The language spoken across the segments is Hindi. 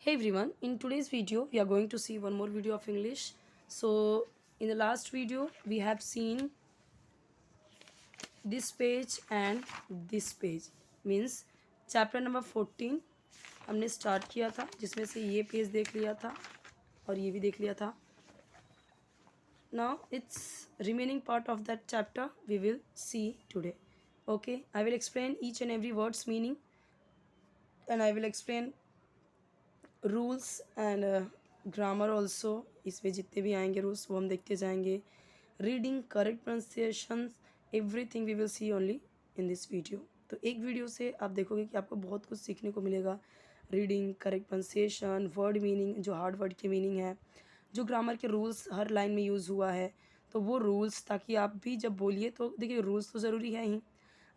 Hey everyone, in today's video we are going to see one more video of English. So in the last video we have seen this page and this page means chapter number 14 हमने स्टार्ट किया था जिसमें से ये पेज देख लिया था और ये भी देख लिया था. Now it's remaining part of that chapter we will see today. Okay, I will explain each and every word's meaning and I will explain rules and grammar also. इसमें जितने भी आएंगे रूल्स वो हम देखते जाएंगे. Reading, correct pronunciation, everything we will see only in this video. तो एक वीडियो से आप देखोगे कि आपको बहुत कुछ सीखने को मिलेगा. Reading, correct pronunciation, word meaning, जो हार्ड वर्ड की मीनिंग है, जो ग्रामर के रूल्स हर लाइन में यूज़ हुआ है, तो वो रूल्स ताकि आप भी जब बोलिए तो देखिए रूल्स तो ज़रूरी है ही.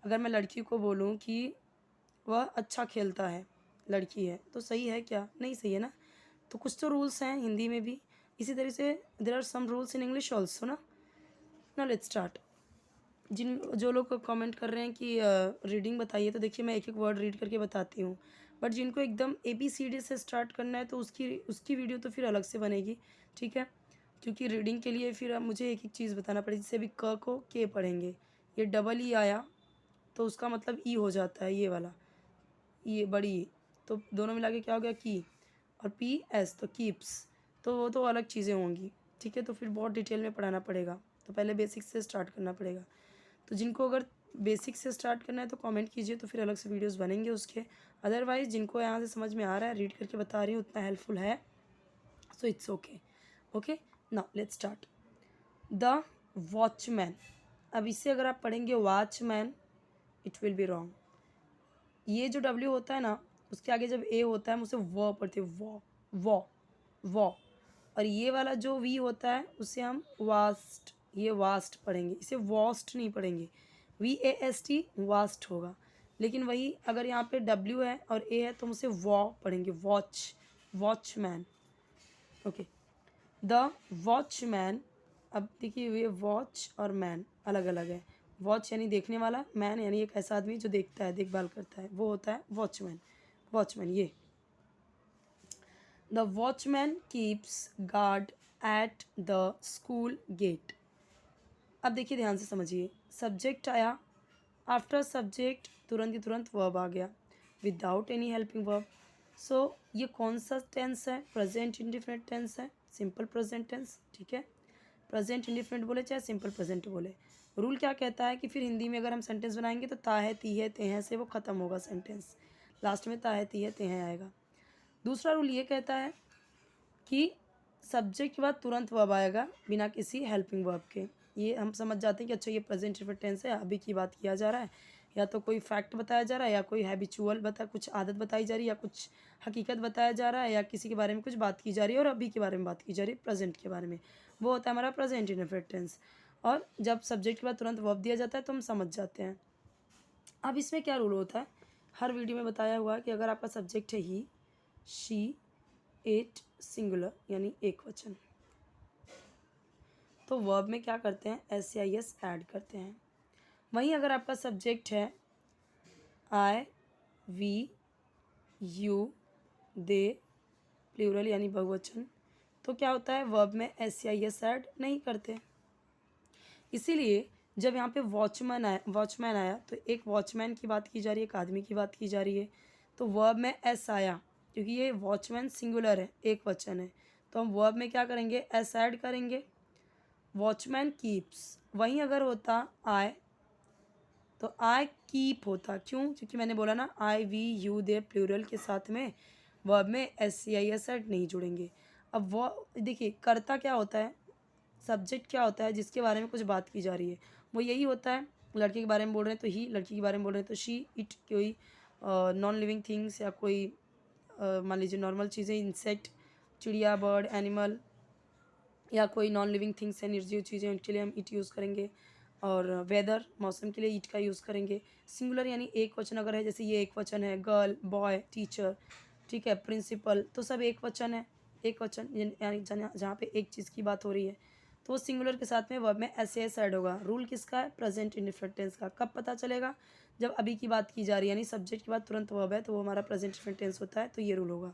अगर मैं लड़की को बोलूँ कि वह अच्छा खेलता है, लड़की है, तो सही है क्या? नहीं सही है ना. तो कुछ तो रूल्स हैं हिंदी में भी. इसी तरह से there are some rules in English also ना. Now let's start. जो लोग कमेंट कर रहे हैं कि रीडिंग बताइए, तो देखिए मैं एक एक वर्ड रीड करके बताती हूँ. बट जिनको एकदम ABCD से स्टार्ट करना है तो उसकी वीडियो तो फिर अलग से बनेगी. ठीक है, क्योंकि रीडिंग के लिए फिर अब मुझे एक एक चीज़ बताना पड़ेगी. जैसे अभी क को के पढ़ेंगे, ये डबल ई आया तो उसका मतलब ई हो जाता है, ये वाला, ये बड़ी ई. तो दोनों मिला के क्या हो गया? की. और PS तो कीप्स. तो वो तो अलग चीज़ें होंगी. ठीक है, तो फिर बहुत डिटेल में पढ़ाना पड़ेगा. तो पहले बेसिक से स्टार्ट करना पड़ेगा. तो जिनको अगर बेसिक से स्टार्ट करना है तो कमेंट कीजिए, तो फिर अलग से वीडियोस बनेंगे उसके. अदरवाइज़ जिनको यहाँ से समझ में आ रहा है, रीड करके बता रही हूँ, उतना हेल्पफुल है. So it's okay. Okay, now let's start. The watchman. अब इससे अगर आप पढ़ेंगे watchman, it will be wrong. ये जो W होता है ना, उसके आगे जब A होता है हम उसे व पढ़ते हैं. Waugh Waugh. और ये वाला जो V होता है उसे हम वास्ट, ये वास्ट पढ़ेंगे. इसे वॉस्ट नहीं पढ़ेंगे. VAST वास्ट होगा. लेकिन वही अगर यहाँ पे W है और A है तो हम उसे वॉ पढ़ेंगे. Watch, watchman. Okay, the watchman. अब देखिए ये वॉच और मैन अलग अलग है. वॉच यानी देखने वाला, मैन यानी एक ऐसा आदमी जो देखता है, देखभाल करता है, वो होता है वॉचमैन. वॉचमैन ये. The watchman keeps guard at the school gate. अब देखिए ध्यान से समझिए. सब्जेक्ट आया, आफ्टर सब्जेक्ट तुरंत ही तुरंत वर्ब आ गया विदाउट एनी हेल्पिंग वर्ब. सो ये कौन सा टेंस है? प्रेजेंट इंडिफिनिट टेंस है, सिंपल प्रेजेंट टेंस. ठीक है, प्रेजेंट इंडिफिनिट बोले चाहे सिंपल प्रेजेंट बोले. रूल क्या कहता है कि फिर हिंदी में अगर हम सेंटेंस बनाएंगे तो ता है, ती है, ते हैं से वो ख़त्म होगा सेंटेंस. लास्ट में ता है, ती है, ते हैं आएगा. दूसरा रूल ये कहता है कि सब्जेक्ट के बाद तुरंत वर्ब आएगा बिना किसी हेल्पिंग वर्ब के. ये हम समझ जाते हैं कि अच्छा ये प्रेजेंट इंडिफिनिट टेंस है, अभी की बात किया जा रहा है, या तो कोई फैक्ट बताया जा रहा है, या कोई हैबिचुअल कुछ आदत बताई जा रही है, या कुछ हकीकत बताया जा रहा है, या किसी के बारे में कुछ बात की जा रही है और अभी के बारे में बात की जा रही है, प्रेजेंट के बारे में. वो होता है हमारा प्रेजेंट इंडिफिनिट टेंस. और जब सब्जेक्ट के बाद तुरंत वर्ब दिया जाता है तो हम समझ जाते हैं. अब इसमें क्या रूल होता है? हर वीडियो में बताया हुआ है कि अगर आपका सब्जेक्ट है ही, शी, इट, सिंगुलर यानी एक वचन, तो वर्ब में क्या करते हैं? SCIS ऐड करते हैं. वहीं अगर आपका सब्जेक्ट है I, we, you, they, plural यानी बहुवचन, तो क्या होता है? वर्ब में SCIS ऐड नहीं करते. इसीलिए जब यहाँ पे वॉचमैन आया तो एक वॉचमैन की बात की जा रही है, एक आदमी की बात की जा रही है, तो वर्ब में S आया क्योंकि ये वॉचमैन सिंगुलर है, एक वचन है, तो हम वर्ब में क्या करेंगे? S ऐड करेंगे. Watchman keeps. वहीं अगर होता I तो आई कीप होता. क्यों? क्योंकि मैंने बोला ना I, we, you, they plural के साथ में वर्ब में SCIS ऐड नहीं जुड़ेंगे. अब वो देखिए करता क्या होता है, सब्जेक्ट क्या होता है जिसके बारे में कुछ बात की जा रही है, वो यही होता है. लड़के के बारे में बोल रहे हैं तो ही, लड़की के बारे में बोल रहे हैं तो शी, इट कोई नॉन लिविंग थिंग्स या कोई मान लीजिए नॉर्मल चीज़ें, इंसेक्ट, चिड़िया, बर्ड, एनिमल, या कोई नॉन लिविंग थिंग्स है, निर्जीव चीज़ें, उनके लिए हम इट यूज़ करेंगे. और वेदर, मौसम के लिए ईट का यूज़ करेंगे. सिंगुलर यानी एक वचन अगर है, जैसे ये एक वचन है, गर्ल, बॉय, टीचर, ठीक है, प्रिंसिपल, तो सब एक वचन है. एक वचन यानी जहाँ पे एक चीज़ की बात हो रही है, तो वो सिंगुलर के साथ में वर्ब में SCIS ऐड होगा. रूल किसका है? प्रेजेंट इंडिफिनिट टेंस का. कब पता चलेगा? जब अभी की बात की जा रही है, यानी सब्जेक्ट के बाद तुरंत वर्ब है, तो वो हमारा प्रेजेंट इंडिफिनिट टेंस होता है, तो ये रूल होगा.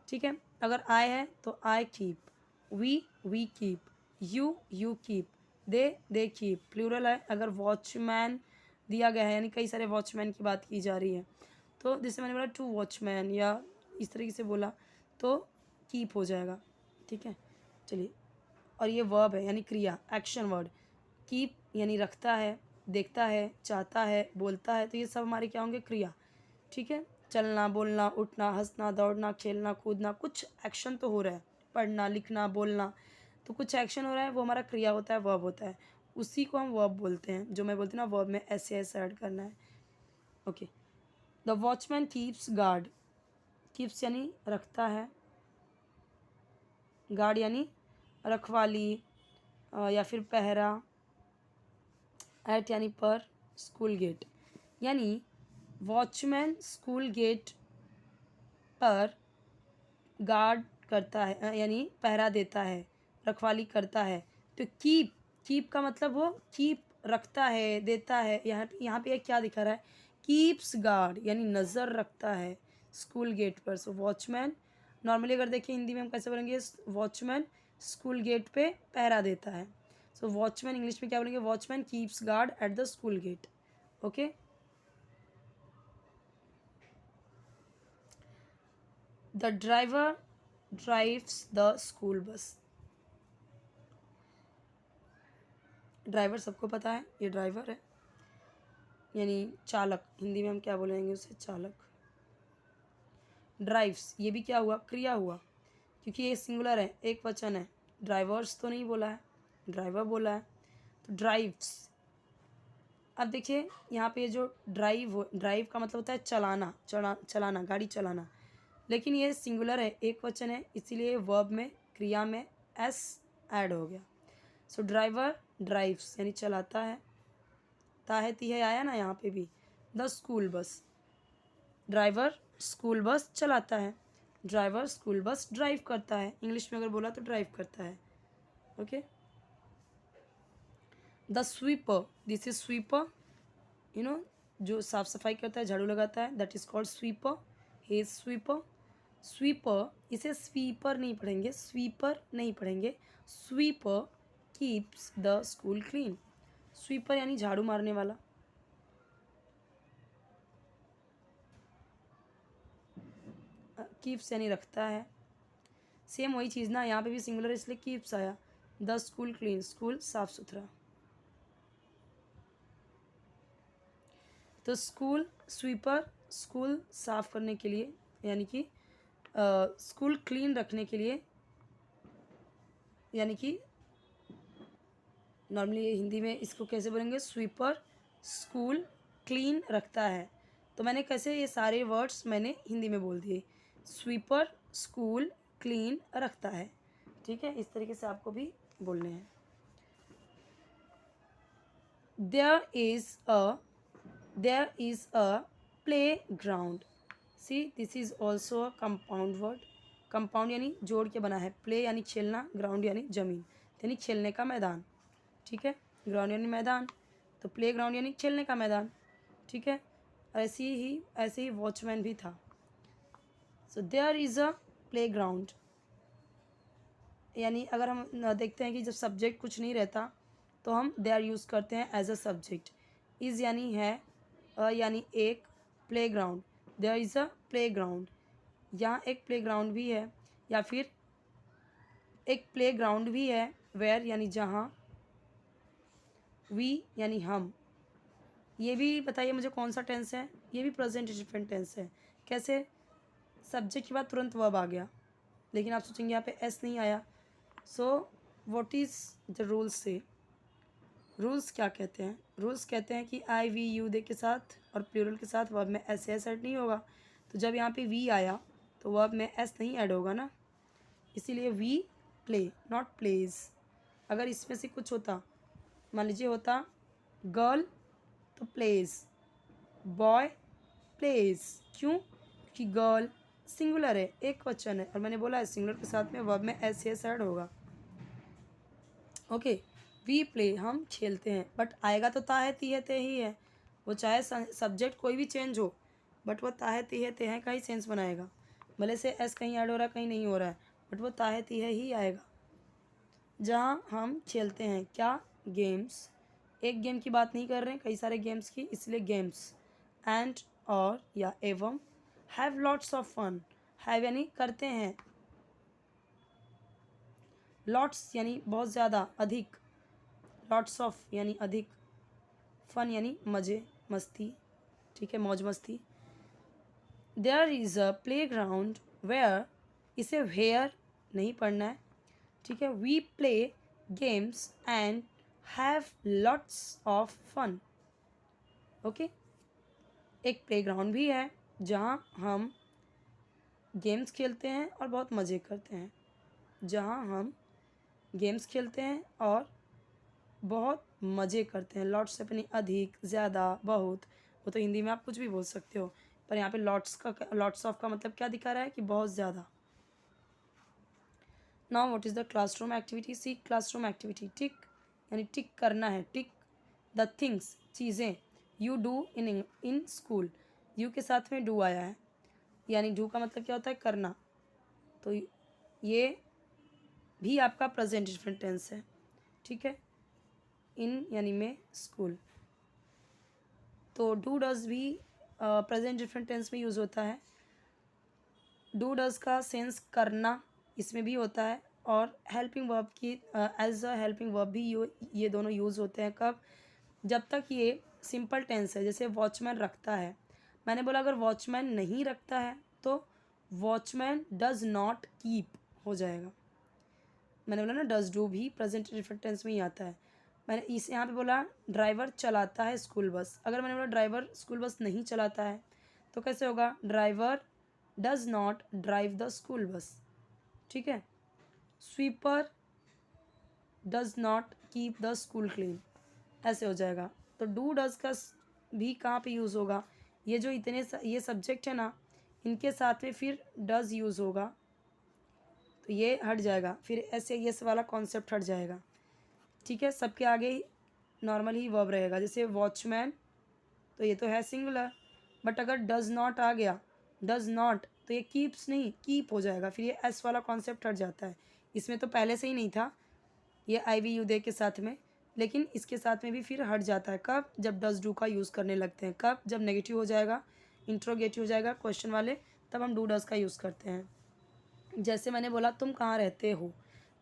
ठीक है। अगर आई है तो I keep, we keep, you keep, they keep. Plural है अगर वॉचमैन दिया गया है, यानी कई सारे वॉचमैन की बात की जा रही है, तो जैसे मैंने बोला 2 वॉचमैन या इस तरीके से बोला तो कीप हो जाएगा। ठीक है, चलिए। और ये वर्ब है यानी क्रिया, एक्शन वर्ड। कीप यानी रखता है, देखता है, चाहता है, बोलता है, तो ये सब हमारे क्या होंगे, क्रिया। ठीक है, चलना, बोलना, उठना, हंसना, दौड़ना, खेलना, कूदना, कुछ एक्शन तो हो रहा है। पढ़ना, लिखना, बोलना, तो कुछ एक्शन हो रहा है, वो हमारा क्रिया होता है, वर्ब होता है। उसी को हम वर्ब बोलते हैं, जो मैं बोलती हूँ ना वर्ब में एस ऐड करना है। Okay, the watchman keeps guard. Keeps यानी रखता है, गार्ड यानी रखवाली या फिर पहरा, एट यानी पर, स्कूल गेट यानी वॉचमैन स्कूल गेट पर गार्ड करता है, यानी पहरा देता है, रखवाली करता है। तो कीप का मतलब वो कीप रखता है, देता है। यहाँ पे क्या दिखा रहा है, कीप्स गार्ड यानी नज़र रखता है स्कूल गेट पर। सो वॉचमैन, नॉर्मली अगर देखिए हिंदी में हम कैसे बोलेंगे, वॉचमैन स्कूल गेट पे पहरा देता है। सो वॉचमैन इंग्लिश में क्या बोलेंगे, watchman keeps guard at the school gate. Okay, the driver drives the school bus. Driver सबको पता है, ये ड्राइवर है यानी चालक, हिंदी में हम क्या बोलेंगे उसे, चालक। ड्राइव्स, ये भी क्या हुआ, क्रिया हुआ, क्योंकि ये सिंगुलर है, एक वचन है। ड्राइवर्स तो नहीं बोला है, ड्राइवर बोला है, तो ड्राइव्स। अब देखिए यहाँ पे जो ड्राइव का मतलब होता है चलाना, चलाना, गाड़ी चलाना, लेकिन ये सिंगुलर है, एक वचन है, इसीलिए वर्ब में, क्रिया में एस ऐड हो गया। सो ड्राइवर ड्राइव्स यानी चलाता है, ताहती है आया ना यहाँ पे भी। The school bus, driver school bus चलाता है, ड्राइवर स्कूल बस ड्राइव करता है, इंग्लिश में अगर बोला तो ड्राइव करता है। Okay, the sweeper, this is sweeper, जो साफ सफाई करता है, झाड़ू लगाता है, that is called sweeper, he is sweeper. Sweeper, इसे स्वीपर नहीं पढ़ेंगे, स्वीपर नहीं पढ़ेंगे, sweeper keeps the school clean. Sweeper यानी झाड़ू मारने वाला। कीप्स यानी रखता है, सेम वही चीज़ ना, यहाँ पे भी सिंगुलर इसलिए कीप्स आया। द स्कूल क्लीन, स्कूल साफ सुथरा। तो स्कूल स्वीपर, स्कूल साफ करने के लिए, यानी कि स्कूल क्लीन रखने के लिए, यानी कि नॉर्मली हिंदी में इसको कैसे बोलेंगे, स्वीपर स्कूल क्लीन रखता है। तो मैंने कैसे ये सारे वर्ड्स मैंने हिंदी में बोल दिए, स्वीपर स्कूल क्लीन रखता है। ठीक है, इस तरीके से आपको भी बोलने हैं। There is a playground. See this is also a compound word. Compound यानी जोड़ के बना है, प्ले यानी खेलना, ग्राउंड यानी ज़मीन, यानी खेलने का मैदान। ठीक है, ग्राउंड यानी मैदान, तो प्ले ग्राउंड यानी खेलने का मैदान। ठीक है, ऐसे ही वॉचमैन भी था। So there is a playground, यानी अगर हम देखते हैं कि जब सब्जेक्ट कुछ नहीं रहता तो हम देयर यूज़ करते हैं एज अ सब्जेक्ट। इज़ यानी है, यानी एक, playground, there is a playground, यहाँ एक प्ले ग्राउंड भी है, या फिर एक प्ले ग्राउंड भी है, वेयर यानी जहाँ, वी यानी हम। ये भी बताइए मुझे कौन सा टेंस है, ये भी प्रेजेंट डिफरेंट टेंस है। कैसे, सब्जेक्ट के बाद तुरंत वर्ब आ गया, लेकिन आप सोचेंगे यहाँ पे एस नहीं आया। So what is the rules से, रूल्स क्या कहते हैं, रूल्स कहते हैं कि आई वी यू दे के साथ और प्लूरल के साथ वर्ब में एस ऐड नहीं होगा। तो जब यहाँ पे वी आया तो वर्ब में एस नहीं ऐड होगा ना, इसीलिए वी प्ले नॉट प्लेज। अगर इसमें से कुछ होता, मान लीजिए होता गर्ल तो प्लेज, बॉय प्लेज, क्यों, क्योंकि गर्ल सिंगुलर है, एक वचन है, और मैंने बोला है सिंगुलर के साथ में वर्ब में एस ऐड होगा। ओके, वी प्ले हम खेलते हैं, बट आएगा तो ताहती है ते ही है, वो चाहे सब्जेक्ट कोई भी चेंज हो, बट वो ताहती है ते हैं का ही सेंस बनाएगा। भले से एस कहीं ऐड हो रहा है कहीं नहीं हो रहा है, बट वो ताहे तीहे ही आएगा। जहाँ हम खेलते हैं क्या, गेम्स। एक गेम की बात नहीं कर रहे हैं, कई सारे गेम्स की, इसलिए गेम्स। एंड और या एवं, have lots of fun, have यानी करते हैं, लॉट्स यानी बहुत ज़्यादा, अधिक, लॉट्स ऑफ यानी अधिक, फन यानी मज़े मस्ती, ठीक है, मौज मस्ती। There is a playground where, इसे वेयर नहीं पढ़ना है, ठीक है। We play games and have lots of fun, okay. एक प्लेग्राउंड भी है जहाँ हम गेम्स खेलते हैं और बहुत मज़े करते हैं, जहाँ हम गेम्स खेलते हैं और बहुत मज़े करते हैं। लॉट्स अपनी अधिक, ज़्यादा, बहुत, वो तो हिंदी में आप कुछ भी बोल सकते हो, पर यहाँ पे लॉट्स ऑफ का मतलब क्या दिखा रहा है कि बहुत ज़्यादा। Now what is the classroom activity, see classroom activity, tick यानी टिक करना है, टिक द थिंग्स चीज़ें, you do in school, you के साथ में डू आया है, यानी डू का मतलब क्या होता है, करना, तो ये भी आपका प्रेजेंट डिफरेंट टेंस है, ठीक है। इन यानी में, स्कूल, तो डू डज भी प्रेजेंट डिफरेंट टेंस में यूज़ होता है। डू डज का सेंस करना इसमें भी होता है, और हेल्पिंग वर्ब की एज अ हेल्पिंग वर्ब भी ये दोनों यूज़ होते हैं। कब, जब तक ये सिंपल टेंस है, जैसे वॉचमैन रखता है, मैंने बोला अगर वॉचमैन नहीं रखता है तो वॉचमैन डज नॉट कीप हो जाएगा। मैंने बोला ना डज डू भी प्रेजेंट डिफरेंट टेंस में ही आता है। मैंने इस यहाँ पे बोला ड्राइवर चलाता है स्कूल बस, अगर मैंने बोला ड्राइवर स्कूल बस नहीं चलाता है तो कैसे होगा, driver does not drive the school बस, ठीक है। Sweeper does not keep the school clean, ऐसे हो जाएगा। तो डू डज का भी कहाँ पे यूज़ होगा, ये जो ये सब्जेक्ट है ना, इनके साथ में फिर डज यूज़ होगा, तो ये हट जाएगा, फिर ऐसे ये वाला कॉन्सेप्ट हट जाएगा, ठीक है। सबके आगे नॉर्मल ही वर्ब रहेगा, जैसे वॉचमैन, तो ये तो है सिंगुलर, बट अगर डज नॉट आ गया, डज नॉट, तो ये कीप्स नहीं, कीप हो जाएगा, फिर ये एस वाला कॉन्सेप्ट हट जाता है। इसमें तो पहले से ही नहीं था ये आई वी यू दे के साथ में, लेकिन इसके साथ में भी फिर हट जाता है। कब, जब डज डू का यूज़ करने लगते हैं। कब, जब नेगेटिव हो जाएगा, इंट्रोगेटिव हो जाएगा क्वेश्चन वाले, तब हम डू डज का यूज़ करते हैं। जैसे मैंने बोला तुम कहाँ रहते हो,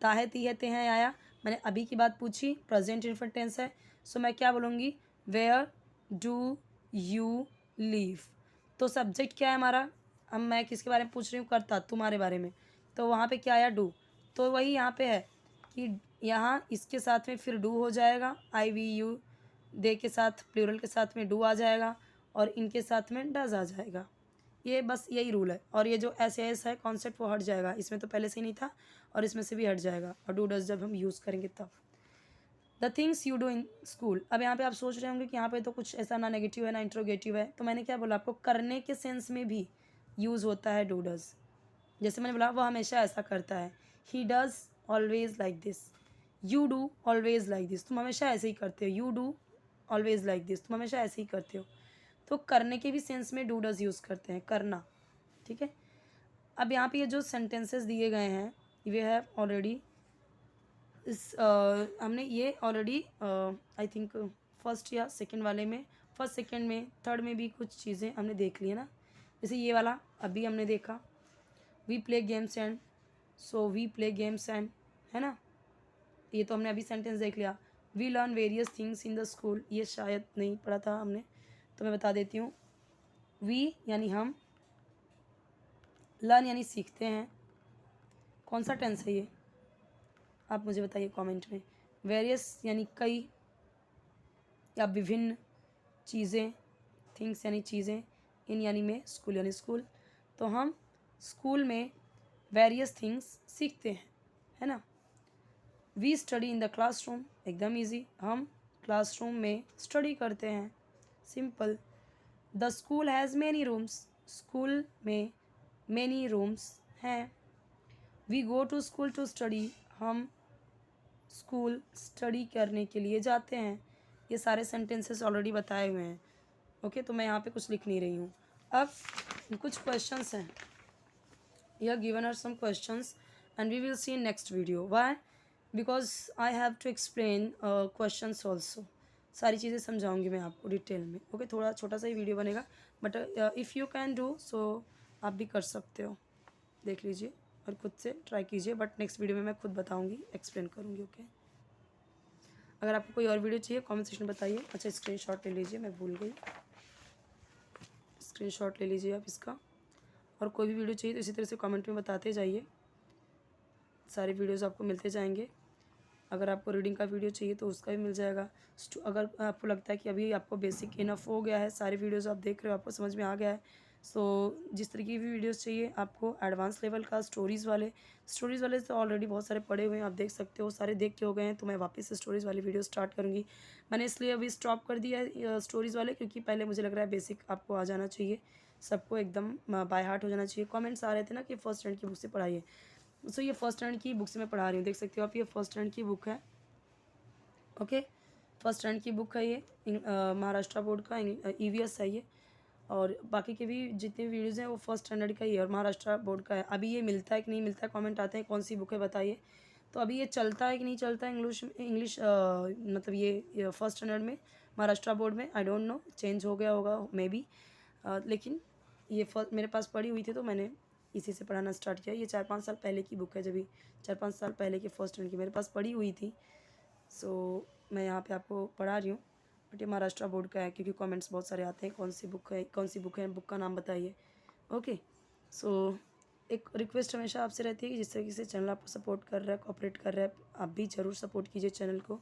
ताहे तीहे ते हैं आया, मैंने अभी की बात पूछी, प्रेजेंट इन्फिनिट टेंस है, सो मैं क्या बोलूँगी, वेयर डू यू लीव। तो सब्जेक्ट क्या है हमारा, अब मैं किसके बारे में पूछ रही हूँ, करता, तुम्हारे बारे में, तो वहाँ पे क्या आया, डू, तो वही यहाँ पे है कि यहाँ इसके साथ में फिर डू हो जाएगा, आई वी यू दे के साथ प्लूरल के साथ में डू आ जाएगा, और इनके साथ में डज आ जाएगा। ये बस यही रूल है, और ये जो एस एस है कॉन्सेप्ट वो हट जाएगा, इसमें तो पहले से ही नहीं था और इसमें से भी हट जाएगा, और डू डज जब हम यूज़ करेंगे तब। The things you do in school, अब यहाँ पे आप सोच रहे होंगे कि यहाँ पे तो कुछ ऐसा ना नेगेटिव है ना इंट्रोगेटिव है, तो मैंने क्या बोला आपको, करने के सेंस में भी यूज़ होता है डू डज। जैसे मैंने बोला वो हमेशा ऐसा करता है, he does always like this, you do always like this, तुम हमेशा ऐसे ही करते हो, you do always like this, तुम हमेशा ऐसे ही करते हो। तो करने के भी सेंस में डू डज यूज़ करते हैं, करना, ठीक है। अब यहाँ पे ये जो सेंटेंसेस दिए गए हैं, वे हैव ऑलरेडी हमने ये ऑलरेडी आई थिंक फर्स्ट या सेकंड वाले में, फर्स्ट सेकंड में थर्ड में भी कुछ चीज़ें हमने देख ली है ना। जैसे ये वाला अभी हमने देखा, we play games and, so we play games and, है ना, ये तो हमने अभी सेंटेंस देख लिया। We learn various things in the school, ये शायद नहीं पढ़ा था हमने, तो मैं बता देती हूँ। वी यानी हम, लर्न यानी सीखते हैं, कौन सा टेंस है ये आप मुझे बताइए कमेंट में। वेरियस यानी कई या विभिन्न चीज़ें, थिंग्स यानी चीज़ें, इन यानी में, स्कूल यानी स्कूल, तो हम स्कूल में वेरियस थिंग्स सीखते हैं, है ना। We study in the classroom, एकदम इजी, हम क्लासरूम में स्टडी करते हैं, simple. The school has many rooms, school में मैनी रूम्स हैं। We go to school to study, हम स्कूल स्टडी करने के लिए जाते हैं। ये सारे सेंटेंसेस ऑलरेडी बताए हुए हैं, ओके, तो मैं यहाँ पे कुछ लिख नहीं रही हूँ। अब कुछ क्वेश्चंस हैं, here given are some questions and we will see in next video. Why? Because I have to explain questions also. सारी चीज़ें समझाऊंगी मैं आपको डिटेल में. ओके, थोड़ा छोटा सा ही वीडियो बनेगा, but if you can do so आप भी कर सकते हो. देख लीजिए और खुद से ट्राई कीजिए, बट नेक्स्ट वीडियो में मैं खुद बताऊंगी, एक्सप्लेन करूंगी. ओके, अगर आपको कोई और वीडियो चाहिए कमेंट सेक्शन में बताइए. अच्छा, स्क्रीनशॉट ले लीजिए, मैं भूल गई. स्क्रीनशॉट ले लीजिए आप इसका. और कोई भी वीडियो चाहिए तो इसी तरह से कमेंट में बताते जाइए, सारे वीडियोस आपको मिलते जाएंगे. अगर आपको रीडिंग का वीडियो चाहिए तो उसका भी मिल जाएगा. अगर आपको लगता है कि अभी आपको बेसिक इनफ हो गया है, सारे वीडियोस आप देख रहे हो, आपको समझ में आ गया है, सो जिस तरीके की भी वीडियोस चाहिए आपको एडवांस लेवल का, स्टोरीज़ वाले तो ऑलरेडी बहुत सारे पड़े हुए हैं, आप देख सकते हो, सारे देख के हो गए हैं. तो मैं वापस से स्टोरीज़ वाली वीडियो स्टार्ट करूँगी. मैंने इसलिए अभी स्टॉप कर दिया है स्टोरीज़ वाले, क्योंकि पहले मुझे लग रहा है बेसिक आपको आ जाना चाहिए, सबको एकदम बाय हार्ट हो जाना चाहिए. कमेंट्स आ रहे थे ना कि फर्स्ट स्टैंडर्ड की बुक से पढ़ाइए. सो ये फर्स्ट स्टैंडर्ड की बुक से मैं पढ़ा रही हूँ, देख सकते हो आप, ये फर्स्ट स्टैंडर्ड की बुक है. ओके, फर्स्ट स्टैंडर्ड की बुक है ये. महाराष्ट्र बोर्ड का EVS है ये. और बाकी के भी जितने वीडियोज़ हैं वो फर्स्ट स्टैंडर्ड का ही है और महाराष्ट्र बोर्ड का है. अभी ये मिलता है कि नहीं मिलता है, कमेंट आते हैं कौन सी बुक है बताइए. तो अभी ये चलता है कि नहीं चलता है इंग्लिश मतलब ये फर्स्ट स्टैंडर्ड में महाराष्ट्र बोर्ड में, आई डोंट नो, चेंज हो गया होगा मे बी. लेकिन ये मेरे पास पढ़ी हुई थी तो मैंने इसी से पढ़ाना स्टार्ट किया. ये 4-5 साल पहले की बुक है, जब भी 4-5 साल पहले की फर्स्ट स्टैंडर्ड की मेरे पास पढ़ी हुई थी. सो मैं यहाँ पे आपको पढ़ा रही हूँ, बट ये महाराष्ट्र बोर्ड का है क्योंकि कमेंट्स बहुत सारे आते हैं कौन सी बुक है, कौन सी बुक है, बुक का नाम बताइए. ओके, सो एक रिक्वेस्ट हमेशा आपसे रहती है कि जिस तरीके से चैनल आपको सपोर्ट कर रहा है, कोऑपरेट कर रहा है, आप भी ज़रूर सपोर्ट कीजिए चैनल को,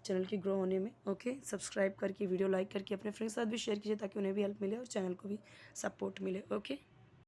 चैनल के ग्रो होने में. ओके, सब्सक्राइब करके, वीडियो लाइक करके अपने फ्रेंड्स के साथ भी शेयर कीजिए ताकि उन्हें भी हेल्प मिले और चैनल को भी सपोर्ट मिले. ओके.